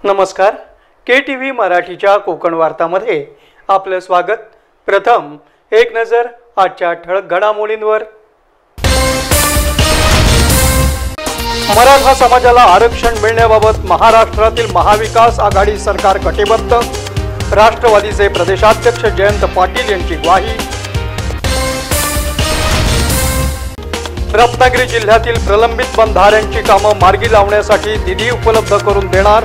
नमस्कार. KTV मराठीच्या कोकण वार्तामध्ये आपलं स्वागत. प्रथम एक नजर आजच्या ठळक घडामोडींवर. मराठा समाजाला आरक्षण मिळण्याबाबत महाराष्ट्रातील महाविकास आघाडी सरकार कटिबद्ध. राष्ट्रवादीचे प्रदेशाध्यक्ष जयंत पाटील यांची ग्वाही. रत्नागिरी जिल्ह्यातील प्रलंबित बंधाऱ्यांची कामं मार्गी लावण्यासाठी निधी उपलब्ध करून देणार.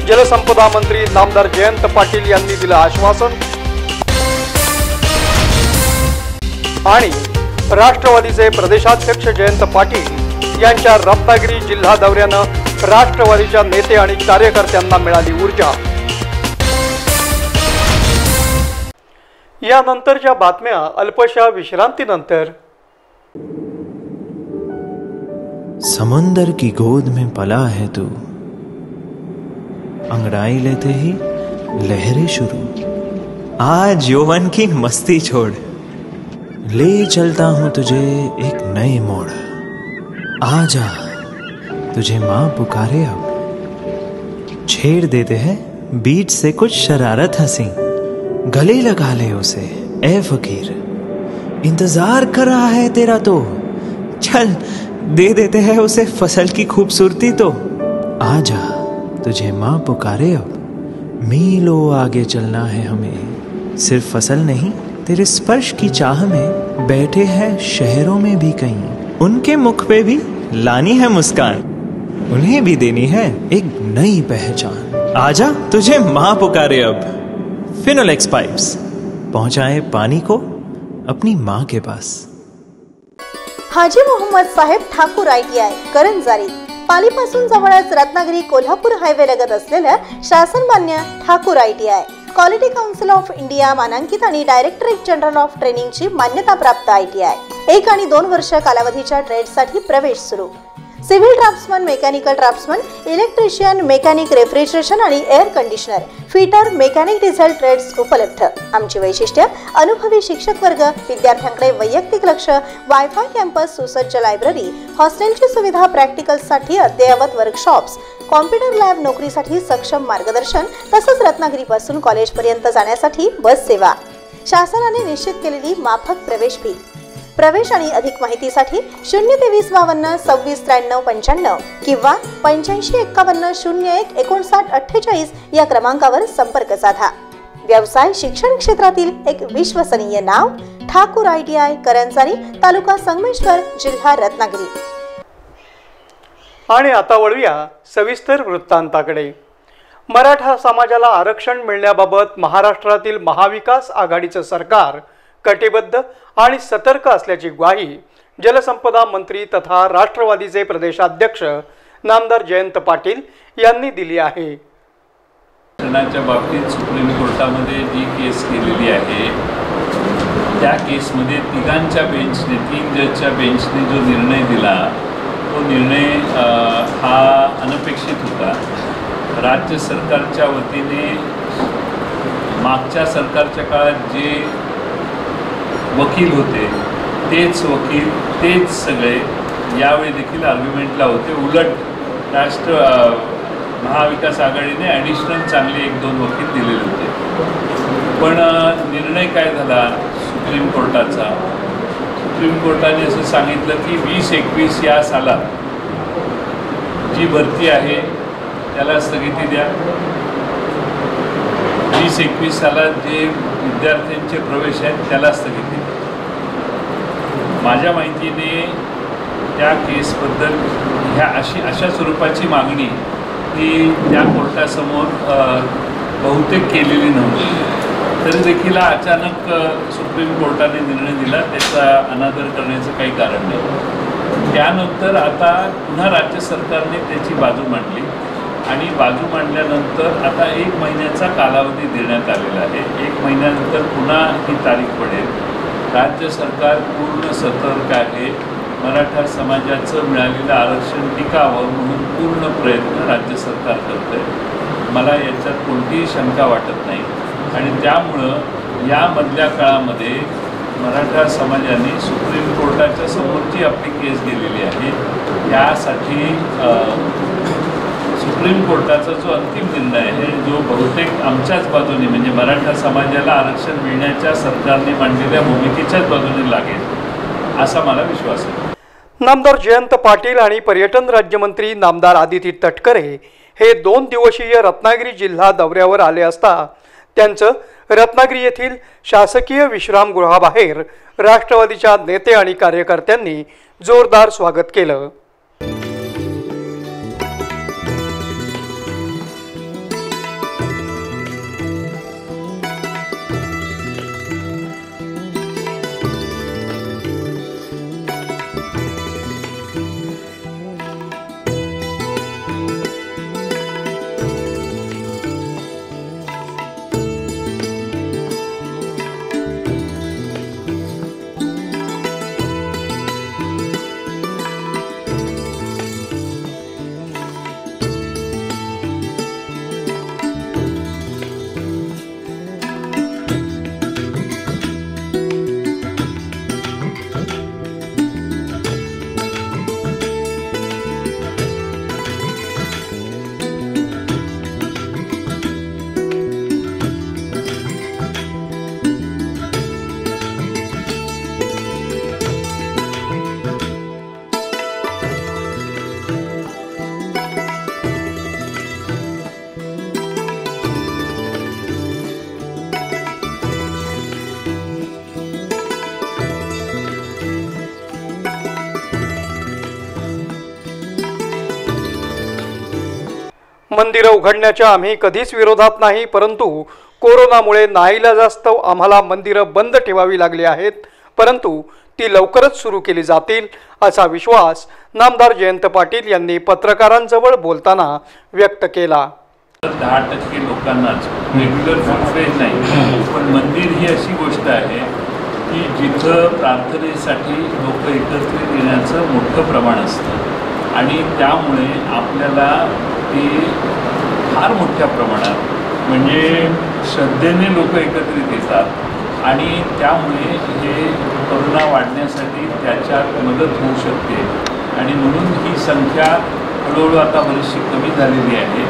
जलसंपदा मंत्री नामदार जयंत पाटील यांनी दिलं आश्वासन. आणि राष्ट्रवादीचे प्रदेशाध्यक्ष जयंत पाटील यांच्या रत्नागिरी जिल्हा दौऱ्यानं राष्ट्रवादीच्या नेते आणि कार्यकर्त्यांना मिळाली ऊर्जा. यानंतरच्या बातम्या अल्पशा विश्रांतीनंतर. समुंदर की गोद में पला है तू, अंगड़ाई लेते ही लहरें शुरू. आज यौवन की मस्ती छोड़, ले चलता हूं तुझे एक नए मोड़. आजा तुझे माँ पुकारे अब, छेड़ देते हैं बीच से कुछ शरारत हंसी. गले लगा ले उसे ए फकीर, इंतजार कर रहा है तेरा तो. चल दे देते हैं उसे फसल की खूबसूरती तो. आजा तुझे माँ पुकारे अब, मीलों आगे चलना है हमें. सिर्फ फसल नहीं, तेरे स्पर्श की चाह में बैठे हैं शहरों में भी कहीं. उनके मुख पे भी लानी है मुस्कान, उन्हें भी देनी है एक नई पहचान. आजा तुझे माँ पुकारे अब. फिनोलेक्स पाइप्स पहुंचाए पानी को अपनी माँ के पास. हाजी मोहम्मद साहेब ठाकूर ITI करंजारी पालीपासून जवळच रत्नागिरी कोल्हापूर हायवे लगत असलेल्या शासनमान्य Thakur ITI quality council of India मानांकित आणि डायरेक्टरेट जनरल ऑफ ट्रेनिंगची मान्यता प्राप्त ITI. 1 आणि 2 वर्ष कालावधीच्या ट्रेडसाठी प्रवेश सुरू. Civil draftsman, mechanical draftsman, electrician, mechanic, refrigeration आणि air conditioner, fitter, mechanic, diesel trades उपलब्ध. आमची वैशिष्ट्य: अनुभवी शिक्षक वर्ग, विद्यार्थ्यांकडे वैयक्तिक लक्ष, वायफाय कॅम्पस, सुसज्ज लायब्ररी, हॉस्टेलची सुविधा, प्रॅक्टिकलसाठी अद्ययावत वर्कशॉप्स, कॉम्प्युटर लॅब, नोकरीसाठी सक्षम मार्गदर्शन, तसंच रत्नागिरीपासून कॉलेजपर्यंत जाण्यासाठी बस सेवा. शासनाने निश्चित केलेली माफक प्रवेश फी. प्रवेश आणि अधिक माहितीसाठी 02352 किंवा 8551015948 या क्रमांकावर संपर्क साधा. व्यवसाय शिक्षण क्षेत्रातील एक विश्वसनीय नाव ठाकूर ITI करंजारी, तालुका संगमेश्वर, जिल्हा रत्नागिरी. आणि आता वळूया सविस्तर वृत्तांताकडे. मराठा समाजाला आरक्षण मिळण्याबाबत महाराष्ट्रातील महाविकास आघाडीचं सरकार कटिबद्ध आणि सतर्क असल्याची ग्वाही जलसंपदा मंत्री तथा राष्ट्रवादीचे प्रदेशाध्यक्ष नामदार जयंत पाटील यांनी दिली आहे. आरक्षणाच्या बाबतीत सुप्रीम कोर्टामध्ये जी केस केलेली आहे त्या केसमध्ये तिघांच्या बेंचने, 3 जजच्या बेंचने जो निर्णय दिला तो निर्णय हा अनपेक्षित होता. राज्य सरकारच्या वतीने मागच्या सरकारच्या काळात जे वकील होते तेच वकील, तेच सगळे यावेळी देखील आर्ग्युमेंटला होते. उलट महाविकास आघाडीने ॲडिशनल चांगले 1-2 वकील दिलेले होते. पण निर्णय काय झाला सुप्रीम कोर्टाचा? सुप्रीम कोर्टाने असं सांगितलं की 2021 या सालात जी भरती आहे त्याला स्थगिती द्या. 2021 सालात जे विद्यार्थ्यांचे प्रवेश आहेत त्याला स्थगिती. माझ्या माहितीने त्या केसबद्दल अशा स्वरूपाची मागणी ही त्या कोर्टासमोर बहुतेक केलेली नव्हती. तरी देखील अचानक सुप्रीम कोर्टाने निर्णय दिला, त्याचा अनादर करण्याचं काही कारण नाही. त्यानंतर आता पुन्हा राज्य सरकारने त्याची बाजू मांडली आणि बाजू मांडल्यानंतर आता 1 महिन्याचा कालावधी देण्यात आलेला आहे. 1 महिन्यानंतर पुन्हा ही तारीख पडेल. राज्य सरकार पूर्ण सतर्क आहे. मराठा समाजाचं मिळालेलं आरक्षण टिकावं म्हणून पूर्ण प्रयत्न राज्य सरकार करतं आहे. मला याच्यात कोणतीही शंका वाटत नाही आणि त्यामुळं या मधल्या काळामध्ये मराठा समाजाने सुप्रीम कोर्टाच्या समोरची आपली केस गेलेली आहे. त्यासाठी सुप्रीम कोर्टाचा जो अंतिम निर्णय आहे, जो बहुतेक आमच्याच बाजूने म्हणजे मराठा समाजाला आरक्षण मिळण्याच्या सरकारने मांडलेल्या भूमिकेच्याच बाजूने लागेल असा मला विश्वास आहे. नामदार जयंत पाटील आणि पर्यटन राज्यमंत्री नामदार आदिती तटकरे हे 2 दिवसीय रत्नागिरी जिल्हा दौऱ्यावर आले असता त्यांचं रत्नागिरी येथील शासकीय विश्रामगृहाबाहेर राष्ट्रवादीच्या नेते आणि कार्यकर्त्यांनी जोरदार स्वागत केलं. मंदिरं उघडण्याच्या आम्ही कधीच विरोधात नाही, परंतु कोरोनामुळे नाईलाजास्तव आम्हाला मंदिरं बंद ठेवावी लागली आहेत, परंतु ती लवकरच सुरू केली जातील असा विश्वास नामदार जयंत पाटील यांनी पत्रकारांजवळ बोलताना व्यक्त केला. 10% लोकांनाच रेग्युलर फुलफेज नाही, पण मंदिर ही अशी गोष्ट आहे की जिथं प्रार्थनेसाठी लोक एकत्रित येण्याचं मोठं प्रमाण असतं आणि त्यामुळे आपल्याला ते फार मोठ्या प्रमाणात म्हणजे श्रद्धेने लोक एकत्रित येतात आणि त्यामुळे हे करोना वाढण्यासाठी त्याच्यात मदत होऊ शकते आणि म्हणून ही संख्या हळूहळू आता बरीचशी कमी झालेली आहे.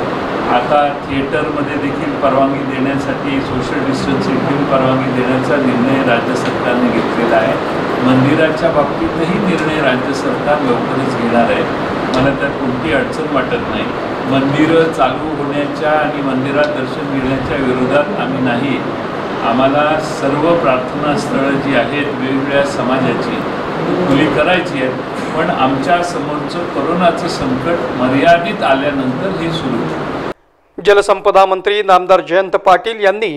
आता थिएटरमध्ये देखील परवानगी देण्यासाठी सोशल डिस्टन्सिंग घेऊन परवानगी देण्याचा निर्णय राज्य सरकारने घेतलेला आहे. मंदिराच्या बाबतीतही निर्णय राज्य सरकार लवकरच घेणार आहे. मला त्यात कोणती अडचण वाटत नाही. मंदिरं चालू होण्याच्या आणि मंदिरात दर्शन घेण्याच्या विरोधात आम्ही नाही. आम्हाला सर्व प्रार्थना स्थळं जी आहेत वेगवेगळ्या समाजाची खुली करायची आहेत, पण आमच्या समोरचं कोरोनाचं संकट मर्यादित आल्यानंतर हे सुरू. जलसंपदा मंत्री नामदार जयंत पाटील यांनी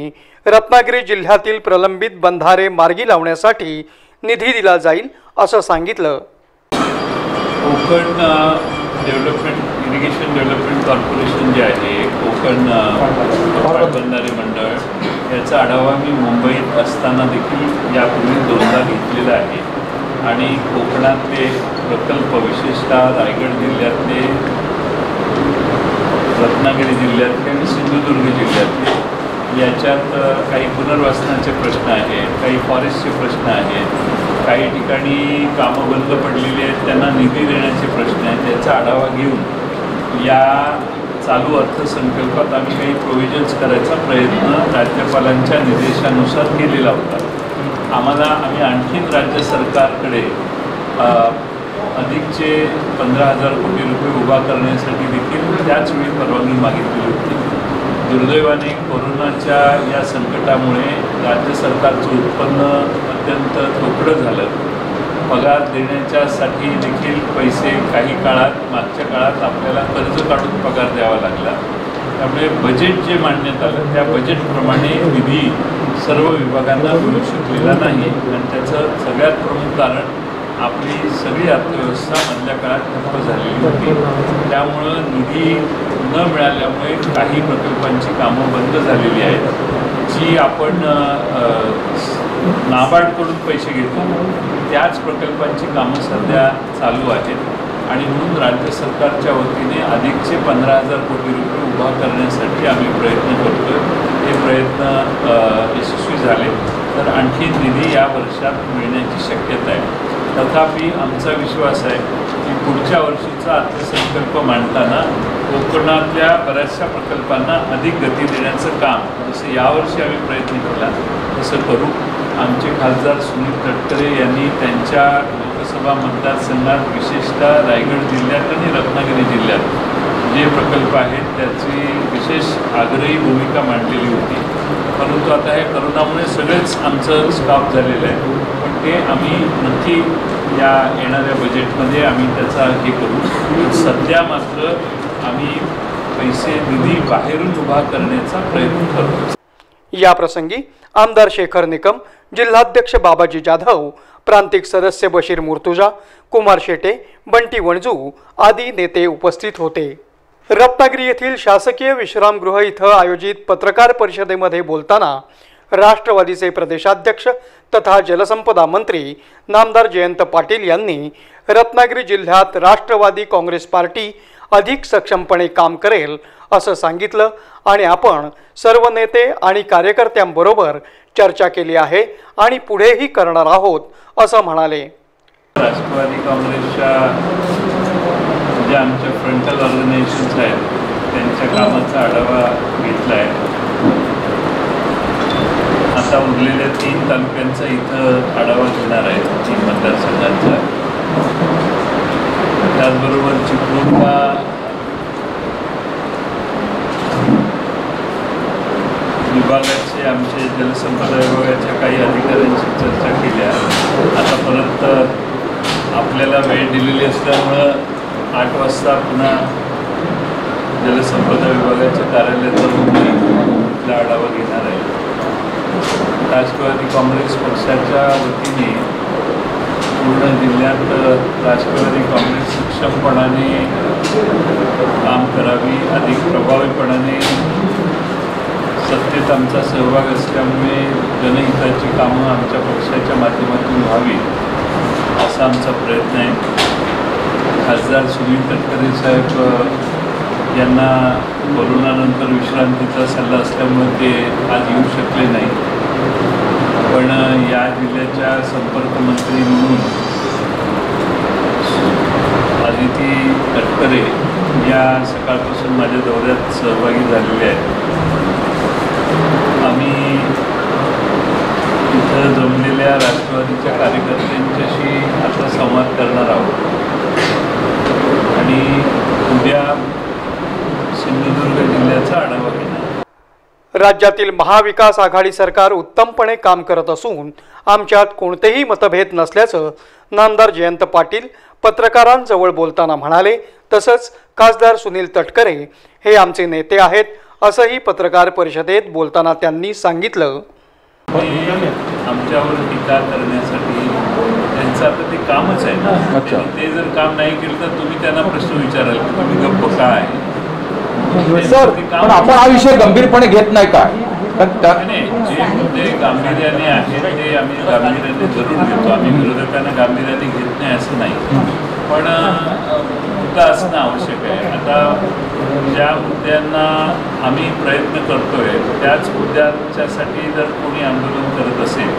रत्नागिरी जिल्ह्यातील प्रलंबित बंधारे मार्गी लावण्यासाठी निधी दिला जाईल असं सांगितलं. Konkan development irrigation development corporation जे आहे, कोकण बंधारे मंडळ, याचा आढावा मी मुंबईत असताना देखील यापूर्वी 2दा घेतलेला आहे आणि कोकणातले प्रकल्प विशेषतः रायगड जिल्ह्यातले, रत्नागिरी जिल्ह्यातले आणि सिंधुदुर्ग जिल्ह्यातले याच्यात काही पुनर्वसनाचे प्रश्न आहेत, काही फॉरेस्टचे प्रश्न आहेत, काही ठिकाणी कामं बंद पडलेली आहेत त्यांना निधी देण्याचे प्रश्न आहेत. त्याचा आढावा घेऊन या चालू अर्थसंकल्पात आम्ही काही प्रोव्हिजन्स करायचा प्रयत्न राज्यपालांच्या निर्देशानुसार केलेला होता. आम्ही आणखीन राज्य सरकारकडे अधिकचे 15,000 कोटी रुपये उभा करण्यासाठी देखील त्याचवेळी परवानगी मागितलेली होती. दुर्दैवाने कोरोनाच्या या संकटामुळे राज्य सरकारचं उत्पन्न अत्यंत थोकडं झालं. पगार देण्याच्यासाठी देखील पैसे काही काळात मागच्या काळात आपल्याला कर्ज काढून पगार द्यावा लागला. त्यामुळे बजेट जे मांडण्यात आलं त्या बजेटप्रमाणे निधी सर्व विभागांना मिळू शकलेला नाही आणि त्याचं सगळ्यात प्रमुख कारण आपली सगळी अर्थव्यवस्था मधल्या काळात ठप्प झालेली होती. त्यामुळं निधी न मिळाल्यामुळे काही प्रकल्पांची कामं बंद झालेली आहेत. जी आपण नाबार्डकडून पैसे घेतो त्याच प्रकल्पांची कामं सध्या चालू आहेत आणि म्हणून राज्य सरकारच्या वतीने अधिकचे 15,000 कोटी रुपये उभा करण्यासाठी आम्ही प्रयत्न करतो. हे प्रयत्न यशस्वी झाले तर आणखी निधी या वर्षात मिळण्याची शक्यता आहे. तथापि आमचा विश्वास आहे की की पुढच्या वर्षीचा अर्थसंकल्प मांडताना कोकणातल्या बऱ्याचशा प्रकल्पांना अधिक गती देण्याचं काम जसं यावर्षी आम्ही प्रयत्न केला तसं करू. आमचे खासदार सुनील तटकरे यांनी त्यांच्या लोकसभा मतदारसंघात विशेषतः रायगड जिल्ह्यात आणि रत्नागिरी जिल्ह्यात जे प्रकल्प आहेत त्याची विशेष आग्रही भूमिका मांडलेली होती. परंतु आता हे करोनामुळे सगळेच आमचं स्टॉप झालेलं आहे. पण ते आम्ही नक्की या येणाऱ्या बजेटमध्ये आम्ही त्याचा हे करू. सध्या मात्र आम्ही पैसे निधी बाहेरून उभा करण्याचा प्रयत्न करू. या प्रसंगी आमदार शेखर निकम, जिल्हाध्यक्ष बाबाजी जाधव, प्रांतिक सदस्य बशीर मुर्तुजा, कुमार शेटे, बंटी वणजू आदी नेते उपस्थित होते. रत्नागिरी येथील शासकीय विश्रामगृह इथं आयोजित पत्रकार परिषदेमध्ये बोलताना राष्ट्रवादीचे प्रदेशाध्यक्ष तथा जलसंपदा मंत्री नामदार जयंत पाटील यांनी रत्नागिरी जिल्ह्यात राष्ट्रवादी काँग्रेस पार्टी अधिक सक्षमपणे काम करेल असं सांगितलं आणि आपण सर्व नेते आणि कार्यकर्त्यांबरोबर चर्चा केली आहे आणि पुढेही करणार आहोत असं म्हणाले. राष्ट्रवादी काँग्रेसच्या ज्या आमच्या फ्रंटल ऑर्गनायझेशन्स आहेत त्यांच्या कामाचा आढावा घेतला आहे. आता उरलेल्या 3 तालुक्यांचा इथं आढावा घेणार आहे, 3 मतदारसंघांचा. त्याचबरोबर चिपळूणला विभागाचे आमचे जलसंपदा विभागाच्या काही अधिकाऱ्यांशी चर्चा केल्या. आता परत आपल्याला वेळ दिलेली असल्यामुळं 8 वाजता पुन्हा जलसंपदा विभागाच्या कार्यालयात जाऊन आढावा घेणार आहे. राष्ट्रवादी काँग्रेस पक्षाच्या वतीने पूर्ण जिल्ह्यात राष्ट्रवादी काँग्रेस सक्षमपणाने काम करावी, अधिक प्रभावीपणाने सत्तेत आमचा सहभाग असल्यामुळे जनहिताची कामं आमच्या पक्षाच्या माध्यमातून व्हावी असा आमचा प्रयत्न आहे. खासदार सुनील तटकरे साहेब यांना कोरोनानंतर विश्रांतीचा सल्ला असल्यामुळे ते आज येऊ शकले नाही. पण या जिल्ह्याच्या संपर्क मंत्री म्हणून आदिती तटकरे या सकाळपासून माझ्या दौऱ्यात सहभागी झालेले आहेत. आम्ही इथं जमलेल्या राष्ट्रवादीच्या कार्यकर्त्यांच्याशी आता संवाद करणार आहोत आणि उद्या सिंधुदुर्ग जिल्ह्याचा आढावा घेणार. राज्यातील महाविकास आघाडी सरकार उत्तमपणे काम करत असून आमच्यात कोणतेही मतभेद नसल्याचं नामदार जयंत पाटील पत्रकारांजवळ बोलताना म्हणाले. तसंच खासदार सुनील तटकरे हे आमचे नेते आहेत असंही पत्रकार परिषदेत बोलताना त्यांनी सांगितलं. आमच्यावर टीका करण्यासाठी त्यांचं आता ते कामच आहे ना. ते जर काम नाही केलं तर तुम्ही त्यांना प्रश्न विचाराल की तुम्ही गप्प काय. सर पण आपण हा विषय गंभीरपणे घेत नाही का? नाही, जे मुद्दे गांभीर्याने आहेत ते आम्ही गांभीर्याने जरूर घेतो. आम्ही विरोधकांना गांभीर्याने घेत नाही असं नाही, पण मुद्दा असणं आवश्यक आहे. आता ज्या मुद्द्यांना आम्ही प्रयत्न करतोय त्याच मुद्द्यांच्यासाठी जर कोणी आंदोलन करत असेल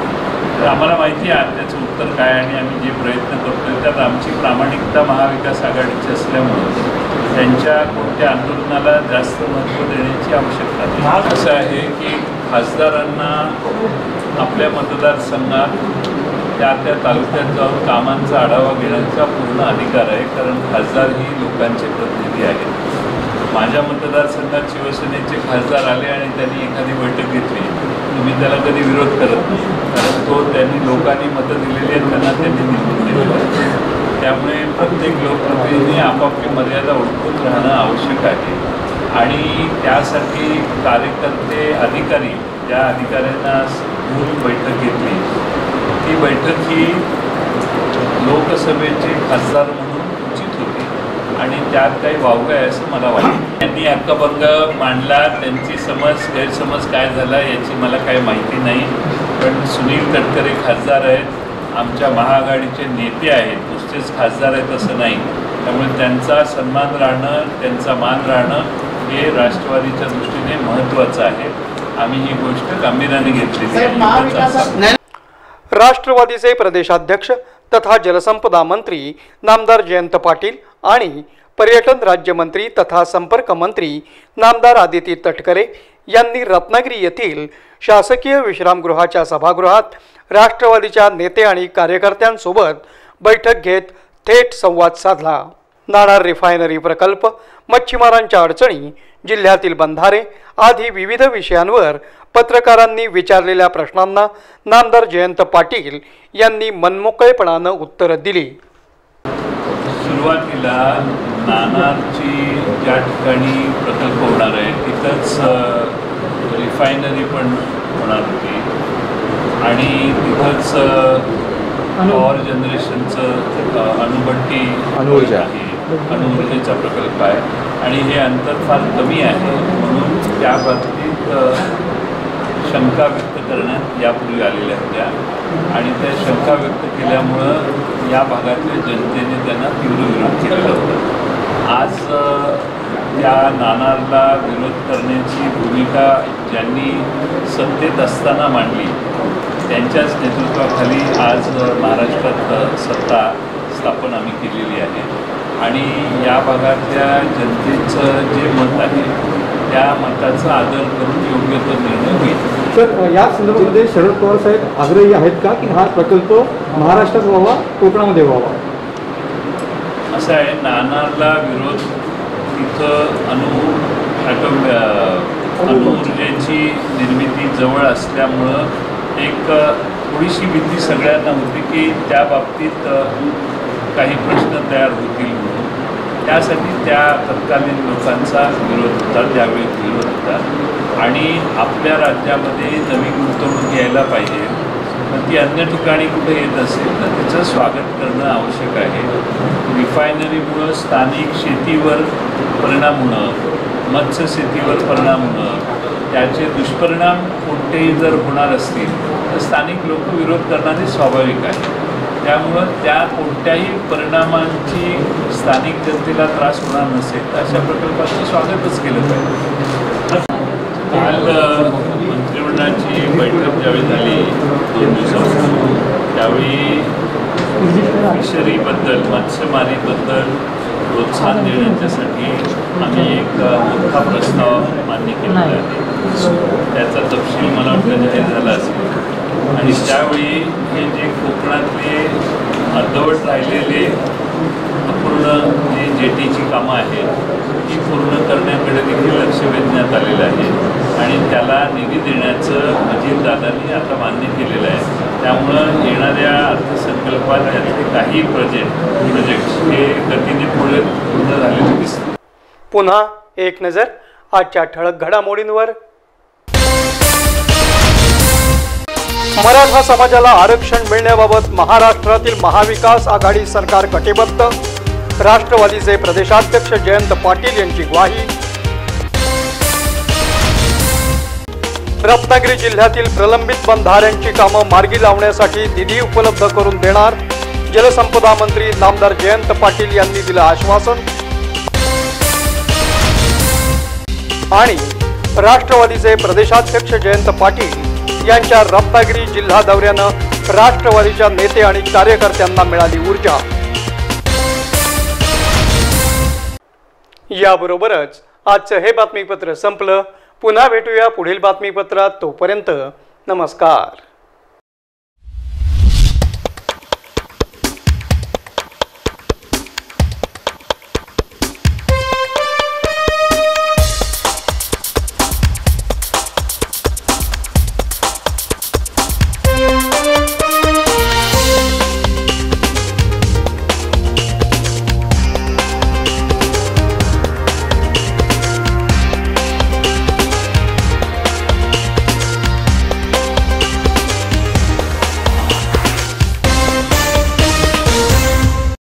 तर आम्हाला माहिती आहे त्याचं उत्तर काय आणि आम्ही जे प्रयत्न करतोय त्यात आमची प्रामाणिकता महाविकास आघाडीची असल्यामुळे त्यांच्या कोणत्या आंदोलनाला जास्त महत्त्व देण्याची आवश्यकता नाही. असं आहे की खासदारांना आपल्या मतदारसंघात त्या तालुक्यात जाऊन कामांचा आढावा घेण्याचा पूर्ण अधिकार आहे, कारण खासदार ही लोकांचे प्रतिनिधी आहेत. माझ्या मतदारसंघात शिवसेनेचे खासदार आले आणि त्यांनी एखादी बैठक घेतली, तुम्ही त्याला कधी विरोध करत नाही, कारण त्यांनी लोकांनी मतं दिलेली आहेत, त्यांना त्यांनी निवडून दिलेलं आहे. त्यामुळे प्रत्येक लोकप्रतिनिधी आपापली मर्यादा ओळखून राहणं आवश्यक आहे आणि त्यासाठी कार्यकर्ते अधिकारी ज्या अधिकाऱ्यांना घेऊन बैठक घेतली ती बैठक ही लोकसभेचे खासदार म्हणून उचित होती आणि त्यात काही वावगं आहे असं मला वाटतं. त्यांनी हक्कभंग मांडला, त्यांची गैरसमज काय झाला याची मला काही माहिती नाही, पण सुनील तटकरे खासदार आहेत, आमच्या महाआघाडीचे नेते आहेत, नुसतेच खासदार आहेत असं नाही. त्यामुळे त्यांचा सन्मान राहणं, त्यांचा मान राहणं हे राष्ट्रवादीच्या दृष्टीने महत्त्वाचं आहे. आम्ही ही गोष्ट गांभीर्याने घेतलेली आहे. राष्ट्रवादीचे प्रदेशाध्यक्ष तथा जलसंपदा मंत्री नामदार जयंत पाटील आणि पर्यटन राज्यमंत्री तथा संपर्क मंत्री नामदार आदिती तटकरे यांनी रत्नागिरी येथील शासकीय विश्रामगृहाच्या सभागृहात राष्ट्रवादीच्या नेते आणि कार्यकर्त्यांसोबत बैठक घेत थेट संवाद साधला। नाणार रिफायनरी प्रकल्प, मच्छीमारांच्या अडचणी, जिल्ह्यातील बंधारे आदी विविध विषयांवर पत्रकारांनी विचारलेल्या प्रश्नांना नामदार जयंत पाटील यांनी मनमोकळेपणानं उत्तरं दिली। सुरुवातीला नानारची ज्या ठिकाणी प्रकल्प होणार आहे तिथंच रिफायनरी पण होणार होती आणि तिथंच पॉवर जनरेशनचं अणुभट्टी आहे, अणुऊर्जेचा प्रकल्प आहे आणि हे अंतर फार कमी आहे म्हणून त्या बाबतीत शंका व्यक्त करण्यात यापूर्वी आलेल्या होत्या आणि त्या शंका व्यक्त केल्यामुळं या भागातल्या जनतेने त्यांना तीव्र विरोध केलेला होता। आज त्या नानारला विरोध करण्याची भूमिका ज्यांनी सत्तेत असताना मांडली त्यांच्याच नेतृत्वाखाली आज महाराष्ट्रात सत्ता स्थापन आम्ही केलेली आहे आणि या भागातल्या जनतेचं जे मत आहे त्या मताचा आदर करून योग्य तो निर्णय होईल। सर, या संदर्भामध्ये शरद पवार साहेब आग्रही आहेत का की हा प्रकल्प महाराष्ट्रात व्हावा, कोकणामध्ये व्हावा? असं आहे, नानारला विरोध तिथं अणुऊर्जेची निर्मिती जवळ असल्यामुळं एक थोडीशी भीती सगळ्यांना होती की त्या बाबतीत काही प्रश्न तयार होतील म्हणून त्यासाठी त्या तत्कालीन लोकांचा विरोध होता, त्यावेळी विरोध होता आणि आपल्या राज्यामध्ये नवी गुंतवणूक यायला पाहिजे पण ती अन्य ठिकाणी कुठे येत असेल तर त्याचं स्वागत करणं आवश्यक आहे। रिफायनरीमुळं स्थानिक शेतीवर परिणाम होणं, मत्स्यशेतीवर परिणाम होणं, त्याचे दुष्परिणाम कोणतेही जर होणार असतील तर स्थानिक लोक विरोध करणारे स्वाभाविक आहे। त्यामुळं त्या कोणत्याही परिणामांची स्थानिक जनतेला त्रास होणार नसेल तर अशा प्रकल्पाचं स्वागतच केलं पाहिजे। काल मंत्रिमंडळाची बैठक ज्यावेळी झाली 2 दिवसापूर्वी त्यावेळी फिशरीबद्दल, मत्स्यमारीबद्दल प्रोत्साहन देण्याच्यासाठी आम्ही एक मोठा प्रस्ताव मान्य केला आहे। त्याचा तपशील मला वाटतं जाहीर झाला असेल आणि त्यावेळी हे जे कोकणातले अर्धवट राहिलेले अपूर्ण जे जेटीची कामं आहेत ती पूर्ण करण्याकडे देखील लक्ष वेधण्यात आलेलं आहे आणि त्याला निधी देण्याचं अजितदादांनी आता मान्य केलेलं आहे। त्यामुळं येणाऱ्या अर्थसंकल्पात त्यातले काही प्रोजेक्ट्स हे गतीने पूर्ण झालेले दिसतात। पुन्हा एक नजर आजच्या ठळक घडामोडींवर। मराठा समाजाला आरक्षण मिळण्याबाबत महाराष्ट्रातील महाविकास आघाडी सरकार कटिबद्ध, राष्ट्रवादीचे प्रदेशाध्यक्ष जयंत पाटील यांची ग्वाही। रत्नागिरी जिल्ह्यातील प्रलंबित बंधाऱ्यांची कामं मार्गी लावण्यासाठी निधी उपलब्ध करून देणार, जलसंपदा मंत्री नामदार जयंत पाटील यांनी दिलं आश्वासन। आणि राष्ट्रवादीचे प्रदेशाध्यक्ष जयंत पाटील यांच्या रत्नागिरी जिल्हा दौऱ्यानं राष्ट्रवादीच्या नेते आणि कार्यकर्त्यांना मिळाली ऊर्जा। याबरोबरच आजचं हे बातमीपत्र संपलं। पुन्हा भेटूया पुढील बातमीपत्रात, तोपर्यंत नमस्कार।